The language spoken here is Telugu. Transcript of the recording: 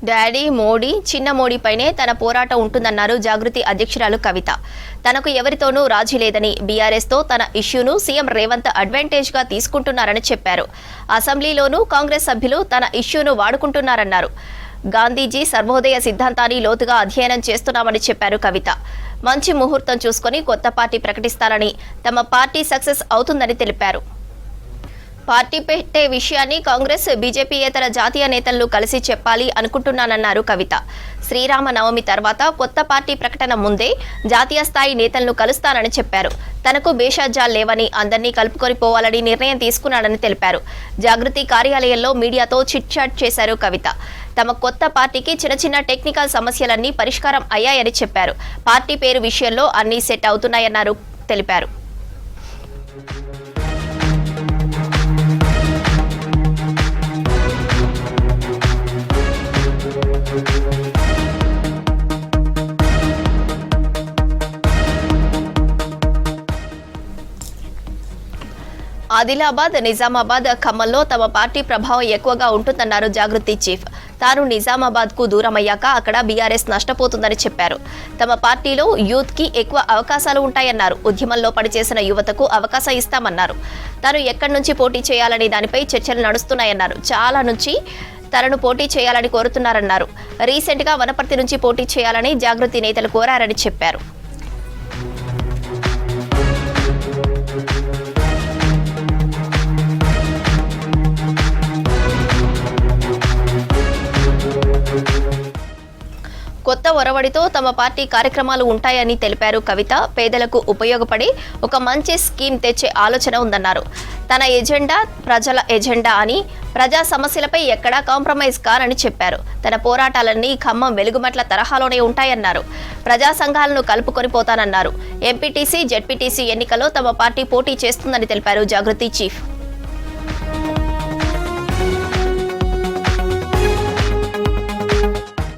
డాడీ మోడీ చిన్న మోడీపైనే తన పోరాటం ఉంటుందన్నారు జాగృతి అధ్యక్షురాలు కవిత. తనకు ఎవరితోనూ రాజీ లేదని, బీఆర్ఎస్తో తన ఇష్యూను సీఎం రేవంత్ అడ్వాంటేజ్గా తీసుకుంటున్నారని చెప్పారు. అసెంబ్లీలోనూ కాంగ్రెస్ సభ్యులు తన ఇష్యూను వాడుకుంటున్నారన్నారు. గాంధీజీ సర్వోదయ సిద్ధాంతాన్ని లోతుగా అధ్యయనం చేస్తున్నామని చెప్పారు కవిత. మంచి ముహూర్తం చూసుకొని కొత్త పార్టీ ప్రకటిస్తారని, తమ పార్టీ సక్సెస్ అవుతుందని తెలిపారు. పార్టీ పెట్టే విషయాన్ని కాంగ్రెస్, బీజేపీయేతర జాతీయ నేతలు కలిసి చెప్పాలి అనుకుంటున్నానన్నారు కవిత. శ్రీరామనవమి తర్వాత కొత్త పార్టీ ప్రకటన ముందే జాతీయ స్థాయి నేతలను కలుస్తానని చెప్పారు. తనకు భేషజాలు లేవని, అందరినీ కలుపుకొని పోవాలని నిర్ణయం తీసుకున్నాడని తెలిపారు. జాగృతి కార్యాలయంలో మీడియాతో చిట్ చాట్ చేశారు కవిత. తమ కొత్త పార్టీకి చిన్న చిన్న టెక్నికల్ సమస్యలన్నీ పరిష్కారం అయ్యాయని చెప్పారు. పార్టీ పేరు విషయంలో అన్నీ సెట్ అవుతున్నాయన్నారు తెలిపారు. ఆదిలాబాద్, నిజామాబాద్, ఖమ్మంలో తమ పార్టీ ప్రభావం ఎక్కువగా ఉంటుందన్నారు జాగృతి చీఫ్. తాను నిజామాబాద్కు దూరమయ్యాక అక్కడ బీఆర్ఎస్ నష్టపోతుందని చెప్పారు. తమ పార్టీలో యూత్కి ఎక్కువ అవకాశాలు ఉంటాయన్నారు. ఉద్యమంలో పనిచేసిన యువతకు అవకాశం ఇస్తామన్నారు. తాను ఎక్కడి నుంచి పోటీ చేయాలని దానిపై చర్చలు నడుస్తున్నాయన్నారు. చాలా నుంచి తనను పోటీ చేయాలని కోరుతున్నారన్నారు. రీసెంట్గా వనపర్తి నుంచి పోటీ చేయాలని జాగృతి నేతలు కోరారని చెప్పారు. కొత్త ఒరవడితో తమ పార్టీ కార్యక్రమాలు ఉంటాయని తెలిపారు కవిత. పేదలకు ఉపయోగపడి ఒక మంచి స్కీమ్ తెచ్చే ఆలోచన ఉందన్నారు. తన ఎజెండా ప్రజల ఎజెండా అని, ప్రజా సమస్యలపై ఎక్కడా కాంప్రమైజ్ కానని చెప్పారు. తన పోరాటాలన్నీ ఖమ్మం, వెలుగుమట్ల తరహాలోనే ఉంటాయన్నారు. ప్రజా సంఘాలను కలుపుకొని పోతానన్నారు. ఎంపీటీసీ, జెడ్పీటీసీ ఎన్నికల్లో తమ పార్టీ పోటీ చేస్తుందని తెలిపారు జాగృతి చీఫ్.